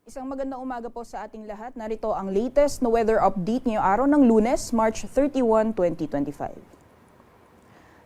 Isang magandang umaga po sa ating lahat. Narito ang latest na weather update ngayong araw ng Lunes, March 31, 2025.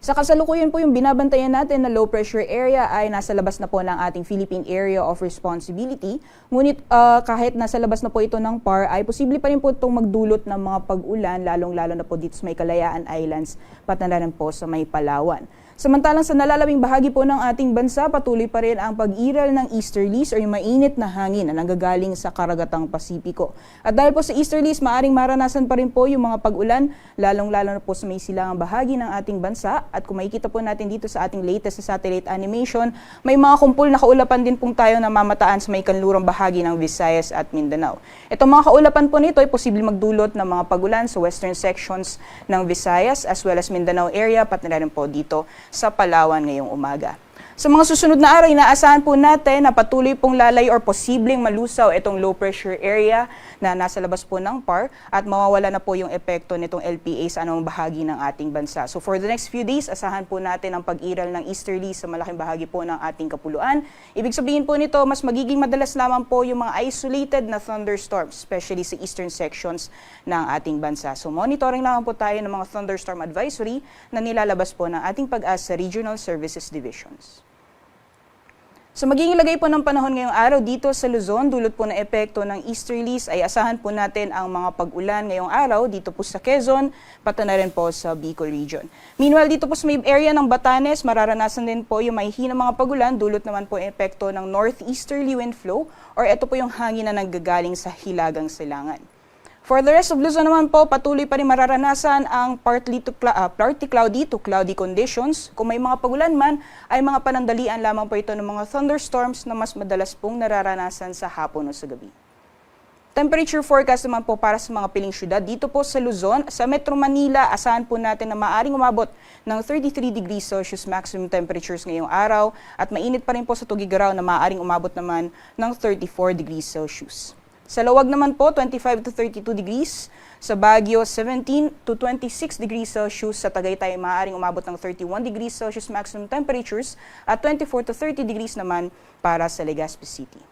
Sa kasalukuyan po yung binabantayan natin na low pressure area ay nasa labas na po ng ating Philippine Area of Responsibility. Ngunit kahit nasa labas na po ito ng PAR ay posible pa rin po itong magdulot ng mga pag-ulan lalong-lalo na po dito sa may Kalayaan Islands pati na rin po sa may Palawan. Samantalang sa nalalabing bahagi po ng ating bansa, patuloy pa rin ang pag-iral ng easterlies o yung mainit na hangin na nanggagaling sa karagatang Pasipiko. At dahil po sa easterlies, maaring maranasan pa rin po yung mga pag-ulan, lalong-lalo na po sa may silangang bahagi ng ating bansa. At kung makikita po natin dito sa ating latest sa satellite animation, may mga kumpul na kaulapan din pong tayo na mamataan sa may kanlurang bahagi ng Visayas at Mindanao. Itong mga kaulapan po nito ay posibleng magdulot ng mga pag-ulan sa western sections ng Visayas as well as Mindanao area, pati na rin po dito sa Palawan ngayong umaga. Sa mga susunod na araw, inaasahan po natin na patuloy pong lalay or posibleng malusaw itong low pressure area na nasa labas po ng PAR at mawawala na po yung epekto nitong LPA sa anumang bahagi ng ating bansa. So for the next few days, asahan po natin ang pag-iral ng easterly sa malaking bahagi po ng ating kapuluan. Ibig sabihin po nito, mas magiging madalas lamang po yung mga isolated na thunderstorms, especially sa eastern sections ng ating bansa. So monitoring lamang po tayo ng mga thunderstorm advisory na nilalabas po ng ating Pag-asa Regional Services Divisions. So magiging lagay po ng panahon ngayong araw dito sa Luzon, dulot po ng epekto ng easterlies ay asahan po natin ang mga pag-ulan ngayong araw dito po sa Quezon, pati na rin po sa Bicol region. Meanwhile dito po sa may area ng Batanes, mararanasan din po yung mahihinang mga pag-ulan, dulot naman po yung epekto ng northeasterly wind flow or ito po yung hangin na naggagaling sa Hilagang Silangan. For the rest of Luzon naman po, patuloy pa rin mararanasan ang partly cloudy to cloudy conditions. Kung may mga pagulan man, ay mga panandalian lamang po ito ng mga thunderstorms na mas madalas pong nararanasan sa hapon o sa gabi. Temperature forecast naman po para sa mga piling syudad. Dito po sa Luzon, sa Metro Manila, asahan po natin na maaring umabot ng 33 degrees Celsius maximum temperatures ngayong araw at mainit pa rin po sa Tugigaraw na maaring umabot naman ng 34 degrees Celsius. Sa Lawag naman po, 25 to 32 degrees. Sa Baguio, 17 to 26 degrees Celsius. Sa Tagaytay, maaaring umabot ng 31 degrees Celsius maximum temperatures at 24 to 30 degrees naman para sa Legazpi City.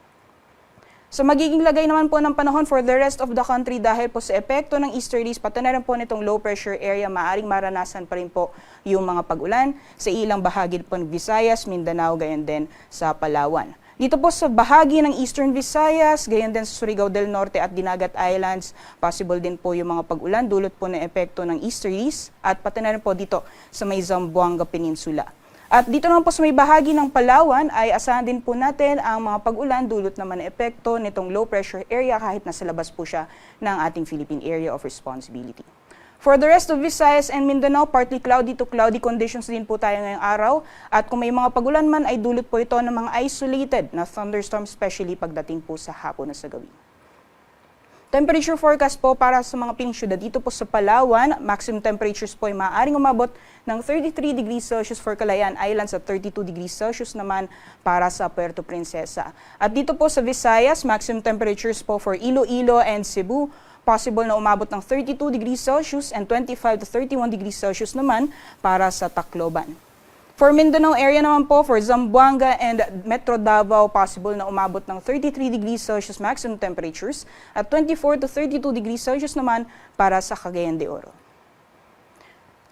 So magiging lagay naman po ng panahon for the rest of the country dahil po sa epekto ng easterlies, pati na rin po nitong low pressure area, maaaring maranasan pa rin po yung mga pag-ulan sa ilang bahagi po ng Visayas, Mindanao, gayon din sa Palawan. Dito po sa bahagi ng Eastern Visayas, gayon din sa Surigao del Norte at Dinagat Islands, possible din po yung mga pag-ulan dulot po ng epekto ng easterlies at pati na rin po dito sa may Zamboanga Peninsula. At dito naman po sa may bahagi ng Palawan ay asahan din po natin ang mga pag-ulan dulot naman ng epekto nitong low pressure area kahit nasa labas po siya ng ating Philippine Area of Responsibility. For the rest of Visayas and Mindanao, partly cloudy to cloudy conditions din po tayo ngayong araw. At kung may mga pagulan man ay dulot po ito ng mga isolated na thunderstorms, especially pagdating po sa hapon na sa gabi. Temperature forecast po para sa mga piling syudad dito po sa Palawan, maximum temperatures po ay maaaring umabot ng 33 degrees Celsius for Kalayaan Islands at 32 degrees Celsius naman para sa Puerto Princesa. At dito po sa Visayas, maximum temperatures po for Iloilo and Cebu, possible na umabot ng 32 degrees Celsius and 25 to 31 degrees Celsius naman para sa Tacloban. For Mindanao area naman po, for Zamboanga and Metro Davao, possible na umabot ng 33 degrees Celsius maximum temperatures at 24 to 32 degrees Celsius naman para sa Cagayan de Oro.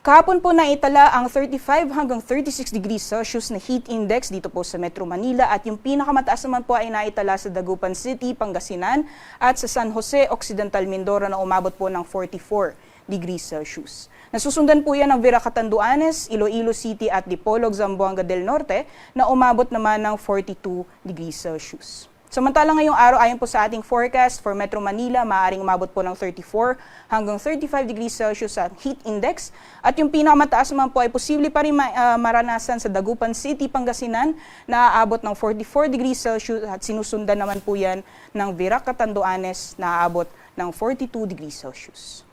Kahapon po naitala ang 35 hanggang 36 degrees Celsius na heat index dito po sa Metro Manila at yung pinakamataas naman po ay naitala sa Dagupan City, Pangasinan at sa San Jose, Occidental Mindoro na umabot po ng 44 degrees Celsius. Nasusundan po yan ng Vera Catanduanes, Iloilo City at Dipolog, Zamboanga del Norte na umabot naman ng 42 degrees Celsius. Samantalang ngayong araw, ayon po sa ating forecast for Metro Manila, maaaring umabot po ng 34 hanggang 35 degrees Celsius sa heat index. At yung pinakamataas naman po ay posible pa rin maranasan sa Dagupan City, Pangasinan na aabot ng 44 degrees Celsius at sinusundan naman po yan ng Vera Catanduanes na aabot ng 42 degrees Celsius.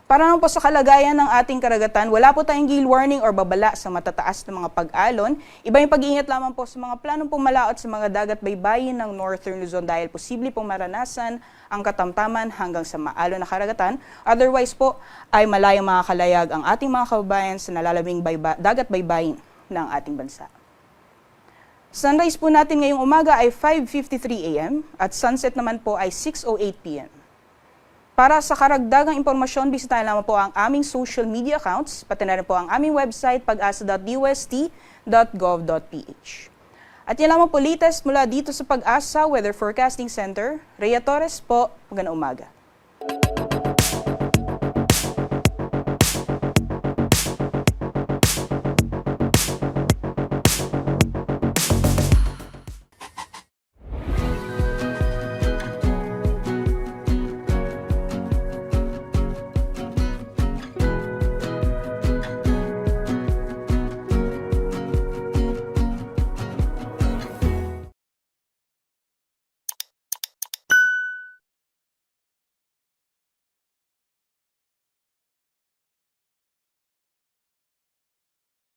Para naman po sa kalagayan ng ating karagatan, wala po tayong gale warning or babala sa matataas na mga pag-alon. Iba yung pag-iingat lamang po sa mga planong pumalaot sa mga dagat baybayin ng Northern Luzon dahil posible pong maranasan ang katamtaman hanggang sa maalon na karagatan. Otherwise po ay malayang makakalayag ang ating mga kababayan sa nalalabing dagat baybayin ng ating bansa. Sunrise po natin ngayong umaga ay 5:53 a.m. at sunset naman po ay 6:08 p.m. Para sa karagdagang impormasyon, bisitahin lamang po ang aming social media accounts, pati na rin po ang aming website pag-asa.dust.gov.ph. At yan lamang po latest mula dito sa Pag-asa Weather Forecasting Center. Rhea Torres po, magandang umaga.